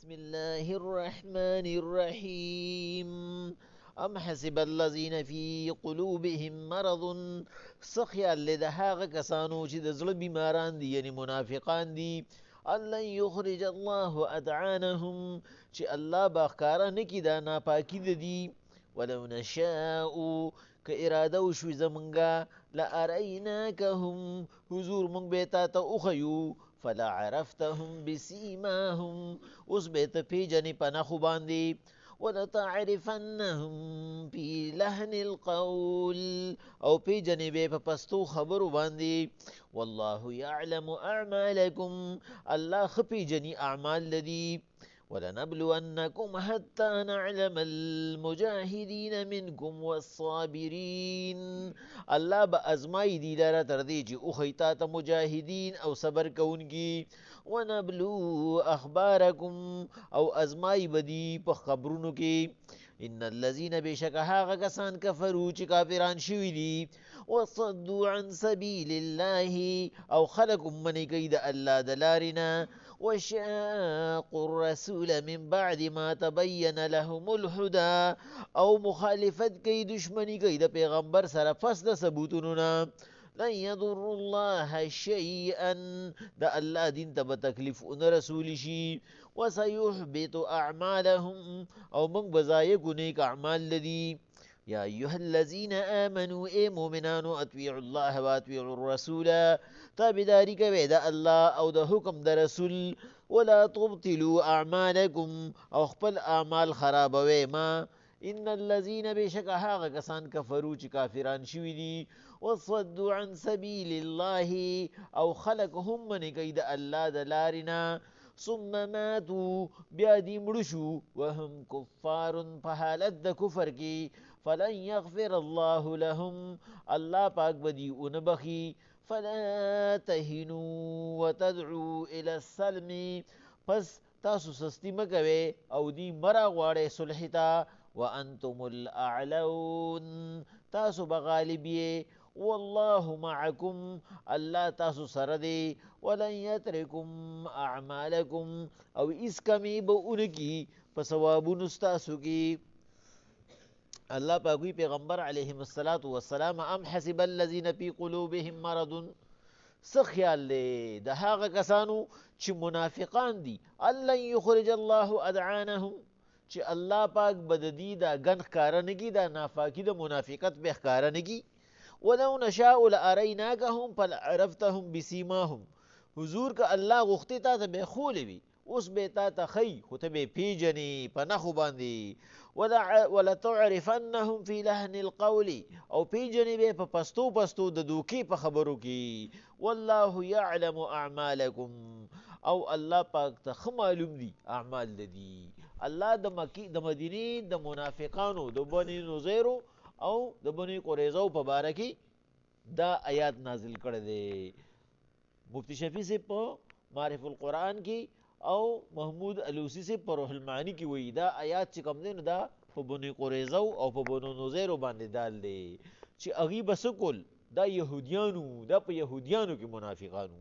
بسم الله الرحمن الرحيم ام حسب الذين في قلوبهم مرض سخيال لدهاغ کسانو چې د زړه بیماران دي یعنی منافقان دي ان لن يخرج الله ادعانهم چې الله باخکاره نکی دا ناپاکی دي ولو نشاء که اراده وشوي زمونږه لاریناکهم حضور مونږ به تا ته وښیو فلعرفتهم بسیماهم اوس به ته پیژنې په نښو باندې ولتعرفنهم في لحن القول او پیژنې به په پستو خبرو باندې والله يعلم اعمالكم الله ښه پیژني اعمال لدي ولنبلونكم حتى نعلم المجاهدين منكم والصابرين الله به ازمای دی لره تر دې چې اوخیتا ته مجاهدین او صبر کوونکي ونبلو اخبارکم او ازمای بدی په خبرونو کې ان الذين بشك هاغه کسان کفرو چې کافران شوي دي وصدوا عن سبيل الله او خلقوا من كيد الله دلارنا وشاقوا الرسول من بعد ما تبين لهم الهدى او مخالفت كي دشمني كي د پیغمبر سره پس د ثبوتونو لن يضر الله شيئا دا الله دين ته تکلیف ان رسول شي وسيحبط اعمالهم او من بزايق نیک اعمال لدي يا أيها الذين آمنوا اي مؤمنان اطيعوا الله واطيعوا الرسول تابداري کوي د الله او د حکم د رسول ولا تبطلوا اعمالكم او خپل اعمال خرابوي ما ان الذين بشك هاغه کسان کفرو چې کافران شوي دي وصدوا عن سبيل الله او خلقهم من كيد الله د لارنا ثم ماتوا بیا دی مړشو وهم کفار په حالت د کفر کې فلن يغفر الله لهم الله پاک بدی اون بخي فلا تهنوا وتدعوا الى السلم پس تاسو سستی مکوي او دی مرا غواړي صلح ته وانتم الاعلون تاسو بغالبيه والله معكم الله تاسو سره دی ولن يتركم اعمالكم او اس کمی به اونکی په ثوابونو تاسو کې الله پاکوي پیغمبر علیه الصلاۃ والسلام ام حسب الذين في قلوبهم مرض سخیال له د هغه کسانو چې منافقان دي الله يخرج الله ادعانهم چې الله پاک بددی دا غن ښکارنګي دا نافاکی د منافقت به ښکارنګي ولو نشاء لاریناکهم فلعرفتهم بسیماهم حضور که الله غوښتي تا ته به خولې وي اوس به تا ته ښیي خو ته به پیژنې په نښو باندې ولتعرفنهم في لحن القول او پیژنې به په پستو پستو د دوکې په خبرو کې والله يعلم اعمالكم او الله پاک ته ښه معلوم دي اعمال دي الله د مدینې د منافقانو د بني نذیرو او د بني قریظه په باره کې دا آیات نازل کړی دی مفتی شفیع سے په معرف القرآن کې او محمود علوسی سے په روح المعانی کې وایي دا آیات چې کوم دی نو دا په بني قریظه او په بنو نذیر باندې دال دی چې هغوی به څه کول دا یهودیانو دا په یهودیانو کې منافقانو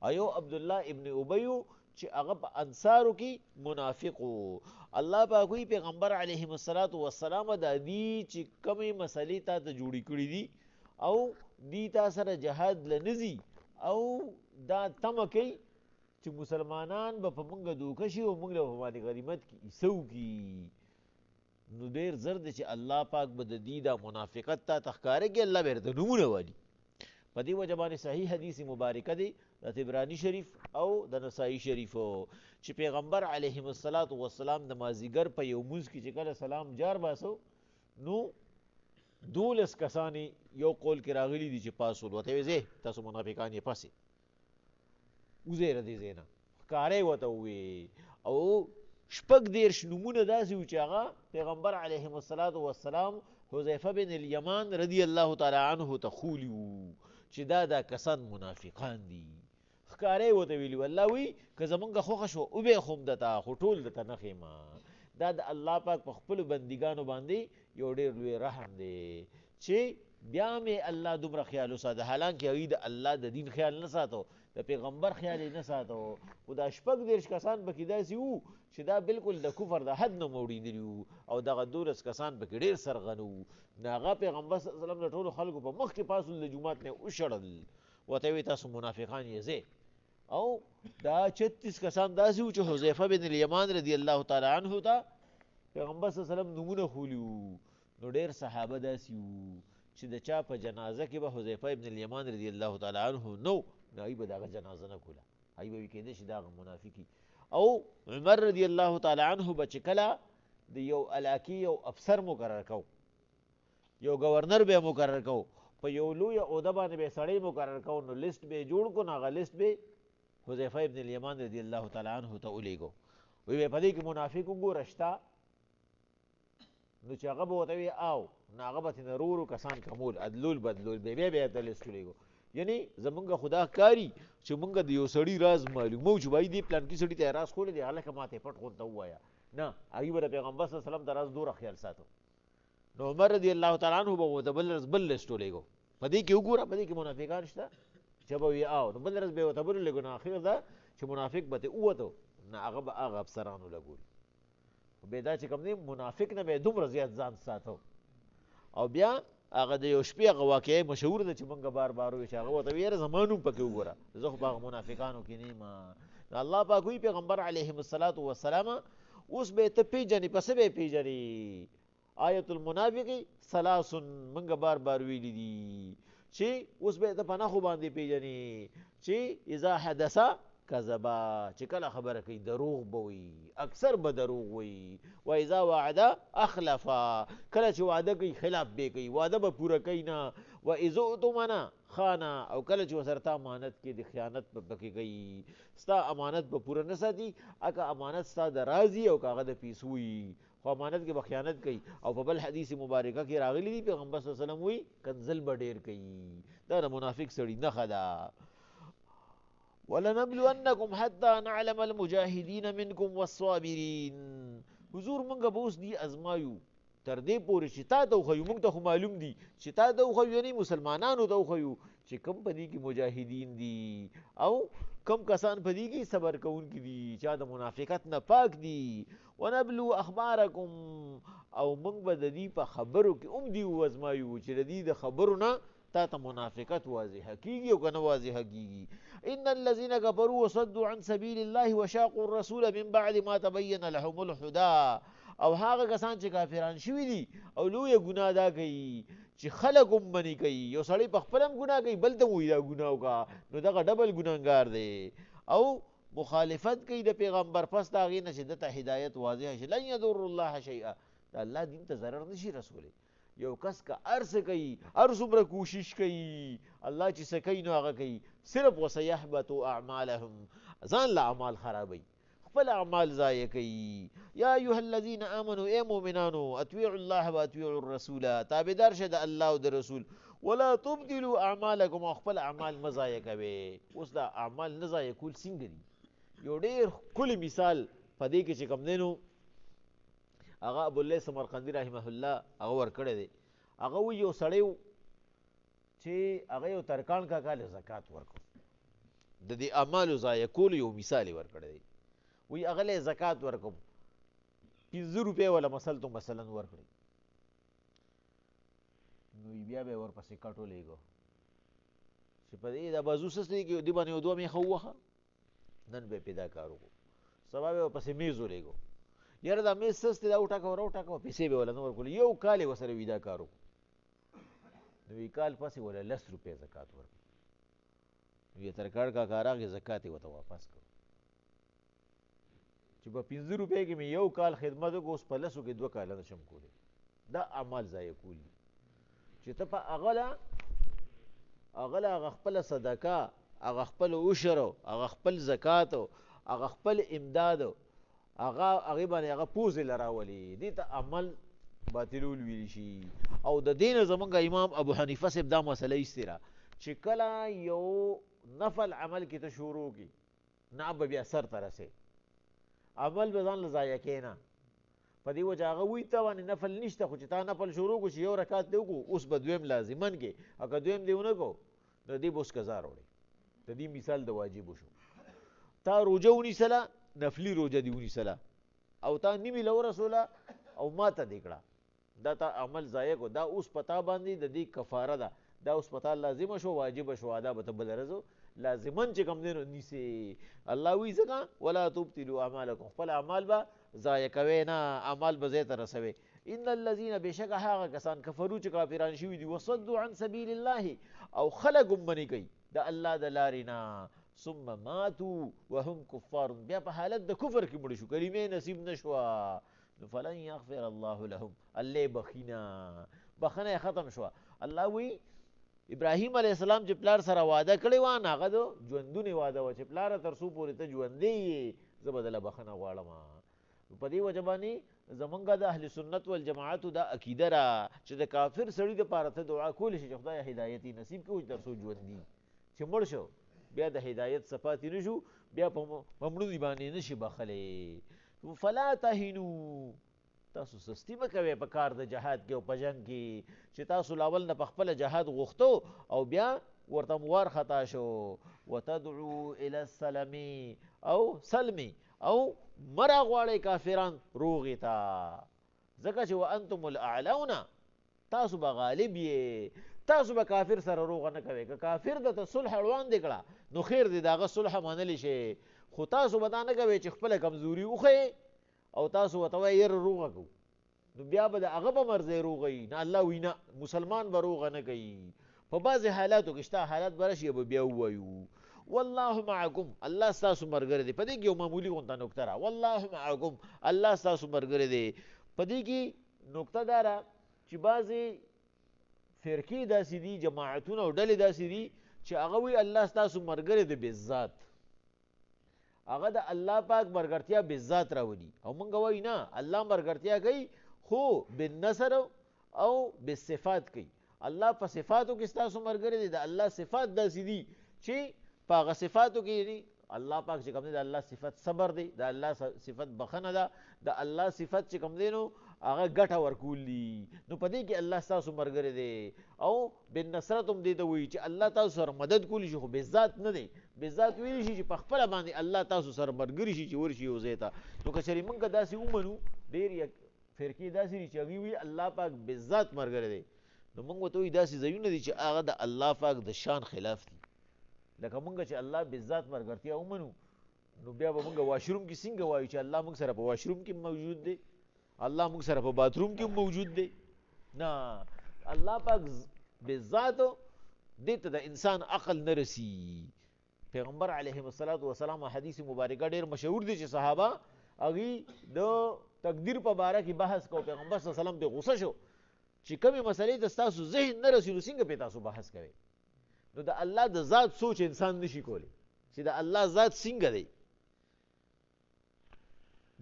ایو عبدالله ابن ابیو چې هغه په انصارو کې منافق و الله پاک وی پیغمبر علیه الصلاۃ والسلام د دې چې کومې مسلې ته جوړې کړې دي او دی تا سره جهاد لنزي او دا تمه کوي چې مسلمانان به په موږ دوکه شي او موږ له باندې غنیمت کې ایسو کی نو ډېر زر دی چې الله پاک به د دې دا منافقت ته تخکاره کې الله به ورته نومونه والي په دې وجه باندې صحیح حدیث مبارکه دی د طبرانی شریف او د نسائی شریفو چې پیغمبر علیه الصلاۃ والسلام د مازیګر په یو مونځ کې چې کله سلام جار باسو نو 12 کسانی یو قول کې راغلي دي چې پاسول وته وځي تاسو منافقان یې پاسي وزیر دې زینا ښکارې وته وي او شپږ دیرش نمونه داسې و چې هغه پیغمبر علیه الصلاۃ والسلام حذیفه بن الیمان رضی الله تعالی عنه ته خولی و چې دا کسان منافقان دي ښکارې وته ویلي والله وی که زمونږ خوښه شو او به خوم دته خو ټول دته نه خیمه دا د الله پاک په خپل بندګانو باندې یو ډېر لوی رحم دی چې بیا مې الله دومره خیال وساته حالانکه هغوی د الله د دین خیال نه ساتو د پیغمبر خیال یې نه ساتو. خو دا 36 کسان پکې داسې وو چې دا بالکل د کفر د حد نه موړېدلي وو او دغه 12 کسان پکې ډېر سرغنه وو. نو هغه پیغمبر صلی الله علیه وسلم د ټولو خلکو په مخ کې پاسول د جومات نه وشړل، ورته ویې تاسو منافقان یې ځئ. او دا 36 کسان داسې وو چې حذیفه بن الیمان رضی الله تعالی عنه ته پیغمبر صلی الله علیه وسلم نومونه ښولي وو. نو ډېر صحابه داسې وو چې د چا په جنازه کې به حذیفه ابن الیمان رضی الله تعالی عنه نو هغوی به د هغه جنازه نه کوله، هغوی به وي کېدای شي د هغه منافقي. او عمر رضی الله تعالی عنه به چې کله د یو علاقې یو افسر مقرر کو، یو گورنر به مقرر کو، په یو لویه عہده باندې به سړی مقرر کو، نو لیست به جوړ کو، نو هغه لیست به حذیفه ابن الیمان رضی الله تعالی عنه ته ولیږو. وی به په دې کې منافق وګوره شته، نو چې هغه به ورته وي او نو هغه به ترېنه ورو کسان کمول ادلول بدلول بیا به یې ته لیست ولیږو. یعنی زمونږ خدا کاري چې مونږ د یو سړي راز معلومو چې وایي دې پلانکي سړي ته یې راز خولی دی، هلکه ما ته یې پټ غونته ووایه، نه هغوی به د پیغمبر صلی الله علیه وسلم د راز دوره خیال ساتو. نو عمر رضی الله تعالی عنه به ورته بل لیست ولیږو، په دې کې وګوره په دې کې منافقان شته، چې به وي او نو بل ورځ به یې ورته بل ولیږو. نو اخر ده چې منافق به ترې ووتو، نه هغه به هغه افسرانو لګول. بیا دا چې کوم دی منافق نه به یې دومره زیات ځان ساتو. او بیا هغه د یو شپې هغه واقعه مشهور ده چې مونږ بار بار وایو چې هغه ورته وایي یاره زما نوم پکې وګوره، زه خو په هغه منافقانو کې نه یم. الله پاک وایي پیغمبر علیهم الصلاة والسلام اوس به یې ته پېژنې، په څه به یې پېژنې؟ آیت المنافق ثلاث مونږ بار بار ویلي دي چې اوس به یې ته په نښو باندې پېژنې چې اذا حدث کذبا، چې کله خبره کوي دروغ به وي، اکثر به دروغ وي. و اذا وعده اخلفا، کله چې وعده کوي خلاف به کوي، وعده به پوره کوي نه. و اذا اؤتمن خانه، او کله چې ورسره ته امانت کې د خیانت به پکې کوي، ستا امانت به پوره نه ساتي. اکه امانت ستا د راضي او که هغه د پیسو وي، خو امانت کې به خیانت کوي. او په بل حدیث مبارکه کې راغلی دی پیغمبر صلی الله علیه وسلم وایي کنزل به ډېر کوي. دا د منافق سړي نښه ده. ولنبلونکم حتی نعلم المجاهدین منکم والصابرین. حضور مونږ به اوس دی ازمایو تر دې پورې چې تا ته وښیو، مونږ ته خو معلوم دي چې تا ته وښیو، یعنې مسلمانانو ته وښیو چې کم په دې کې مجاهدین دي او کم کسان په دې کې صبر کوونکي دي، چا د منافقت نه پاک دي. ونبلو اخبارکم، او مونږ به د دې په خبرو کې هم دي وازمایو چې د دې د خبرو نه تا ته منافقت واضحه کیږي او که نه واضحه کیږي. ان الذين كفروا وصدوا عن سبيل الله وشاقوا الرسول من بعد ما تبين لهم الهدى. او هغه کسان چې کافران شوي دي او لویه ګناه دا کوي چې خلک هم منې کوي، یو سړی په خپله هم ګناه کوي بل ته هم وایي دا ګناه وکړه، نو دغه ډبل ګناهګار دی. او مخالفت کوي د پیغمبر پس د هغې نه چې ده ته هدایت واضحه شي. لن يضر الله شیئا، د الله دین ته ضرر نشي رسولی. یو کس که هر څه کوي، هر څومره کوشش کوي، الله چې څه کوي نو هغه کوي، صرف وسیحبط اعمالهم، ځان له اعمال خرابوي، خپل اعمال ضایع کوي. یا ایها الذین آمنوا، ای مؤمنانو، اطیعوا الله و اطیعوا الرسول، تابعدار شه د الله او د رسول. ولا تبدلوا اعمالکم، او خپل اعمال مه ضایع کوئ. اوس دا اعمال نه ضایع کول څنګه دي؟ یو ډېر ښکلی مثال په دې کې چې کوم دی نو هغه ابواللیث سمرقندي رحمه الله هغه ورکړی دی. هغه وایي یو سړی و چې هغه یو ترکاڼ کاکا له زکات ورکړو، د دې اعمالو ضایع کولو یو مثال یې ورکړی دی. وایي هغه له زکات ورکوم، 15 روپۍ وله مثلا ورکړي، نو بیا به یې ورپسې کټ ولېږو چې په دې دا بازو سس دی کې دې باندې یو دوه میخه ووهه، نن به یې پیدا کار وکړو، سبا به یې ورپسې میز ولېږو، یاره دا میز سس دی دا وټاکوه راوټاکوه، پیسې به یې وله نه ورکولې. یو کال یې ورسره وي دا کار وکړو، نو یې کال پسې وله 10 روپۍ زکات ورکړو. نو یې ترکاڼ کاکا راغی زکات یې ورته واپس کړو چې په 15 روپۍ کې مې یو کال خدمت وکړو، اوس په 10 کې 2 کاله نشم کولی. دا اعمال ضایع کول دي چې ته په هغه له هغه خپله صدقه، هغه خپل عشر، هغه خپل زکات، هغه خپل امداد، هغې باندې هغه پوزې له راولي، دې ته عمل باطلول ویلی شي. او د دې نه زمونږ امام ابو حنیفه صاحب دا مسله ایستې ده چې کله یو نفل عمل کې ته شروع کړي نه به بیا سر ته رسې، عمل به ځان له ضایع کوې نه. په دې وجه هغه وایي ته باندې نفل نشته، خو چې تا نفل شروع کړو چې یو رکعت دې وکړو، اوس به دویم لازمن کې، او که دویم دې ونه کړو نو دې به اوس قضا راوړې، د دې مثال د واجب شو تا روجه ونیسله نفلي روجه دې ونیسله او تا نیمې له ورسوله او ماته دې کړه دا تا عمل ضایع کو دا اوس پتا باندې د دې کفاره ده دا اوس پتا لازمه شو واجب شو ادا به ته بل ورځو لازمن چې کوم دی نو نیسي الله وایي ځکه ولا تبطلوا اعمالکم خپل اعمال به ضایع کوئ نه اعمال به ځای ته رسوئ ان الذين بشک هغه کسان کفرو چې کافران شوي دي وصدوا عن سبیل الله او خلق منی کوي د الله د لارې نه ثم ماتوا وهم کفار بیا په حالت د کفر کې مړ شو کلمې نصیب نشوه نو فلن یغفر الله لهم الله بخینا بخنه ختم شوه الله وی ابراهیم علیه السلام چې پلار سره واده کړی و هغه د ژوندونې واده و چې پلاره تر څو پورې ته ژوندی یې زه به دله بخښنه غواړم په دې وجه باندې زمونږ د اهل سنت والجماعتو دا عقیده را چې د کافر سړي دپاره ته دعا کولی شي چې خدای هدایت یې نصیب کړو تر څو ژوندي چې مړ شو بیا د هدایت څه پاتې نه شو بیا په مړوني باندې نشي بخلی فلا تهنوا تاسو سستی مه کوئ په کار د جهاد کې او په جنګ کې چې تاسو لاول نه په خپله جهاد غوښتو او بیا ورته موار خطا شو وتدعو الى السلم او سلمی او مرا غواړئ کافران روغې ته ځکه چې وانتم الاعلون تاسو به غالب یې تاسو به کافر سره روغه نه کوئ که کافر درته صلح اړوان دې کړه نو خیر دی د هغه صلح منلی شي خو تاسو به دا نه کوئ چې خپله کمزوري وښیئ او تاسو ورته وایئ یره روغه کوو نو بیا به د هغه په مرضی روغوي نه الله وایي نه مسلمان به روغه نه کوي په بعضې حالاتو کې شته حالات به راشي به بیا ووایو والله معکم الله ستاسو ملګری دی په دې کې یو معمولي غونته نکته ده والله معکم الله ستاسو ملګری دی په دې کې نکته دا ده چې بعضې فرقې داسې دي جماعتونه او ډلې داسې دي چې هغه وایي الله ستاسو ملګری دی بالذات هغه د الله پاک ملګرتیا بالذات راولي او موږ وایو نه الله ملګرتیا کوي خو بالنصر او بالصفات کوي الله په صفاتو کې ستاسو ملګری دی د الله صفات داسې دي چې په هغه صفاتو کې الله پاک چې کوم دی د الله صفت صبر دی د الله صفت بخنه ده د الله صفت چې کوم دی نو هغه ګټه ورکول دي نو په دې کې الله ستاسو ملګری دی او بالنصرت هم دې ته وایي چې الله تاسو سره مدد کولی شي خو بالذات نه دی بالذات ویلی شي چې په خپله باندې الله تاسو سره ملګري شي چې ورشي یو ځای ته نو که چېرې موږ داسې ومنو ډېر فرقې داسې دي چې هغوی وایي الله پاک بالذات ملګری دی نو موږ ورته وایي داسې ځایونه دي چې هغه د الله پاک د شان خلاف دي لکه موږ چې الله بالذات ملګرتیا ومنو نو بیا به موږ واشروم کې څنګه وایو چې الله موږ سره په واشروم کې موجود دی الله موږ سره په باتروم کې موجود دی نه الله پاک بالذات دې ته د انسان عقل نه رسي پیغمبر علیه السلام حدیث مبارکه ډېر مشهور دی چې صحابه هغوی د تقدیر په باره کې بحث کو پیغمبر صلی الله علیه وسلم پرې غوسه شو چې کومې مسلې ته ستاسو ذهن نه رسي نو څنګه پرې تاسو بحث کوئ نو د الله د ذات سوچ انسان نشي کولی چې د الله ذات څنګه دی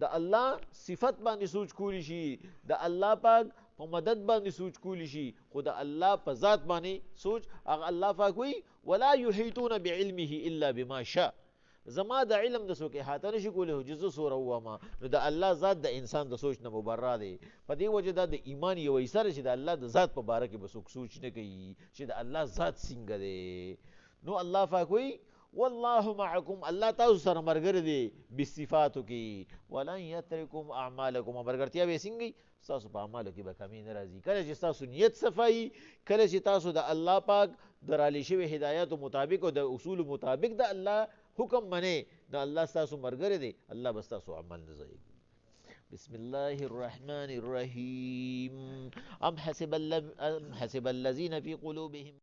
د الله صفت باندې سوچ کولی شي د الله پاک په مدد باندې سوچ کولی شي خو د الله په ذات باندې سوچ هغه الله پاک وایي ولا یحیطون بعلمه الا بما شاء زما د علم د څوک احاطه نشي کولی خو چې زه څومره ووایم نو د الله ذات د انسان د سوچ نه مبرا دی په دې وجه دا د ایمان یو ایسره چې د الله د ذات په باره کې به څوک سوچ نه کوي چې د الله ذات څنګه دی نو الله پاک وایي والله معکم الله تاسو سره ملګری دی بصفاتو کې ولن یترکم اعمالکم ملګرتیا به څنګه ستاسو په اعمالو کې به کمی نه راځي کله چې ستاسو نیت صفایي کله چې تاسو د الله پاک د رالی شوي هدایاتو مطابق او د اصول مطابق د الله حکم منئ د الله ستاسو ملګری دی الله به ستاسو عمل نه ضایع کوي بسم الله الرحمن الرحیم ام حسب الذین فی قلوبهم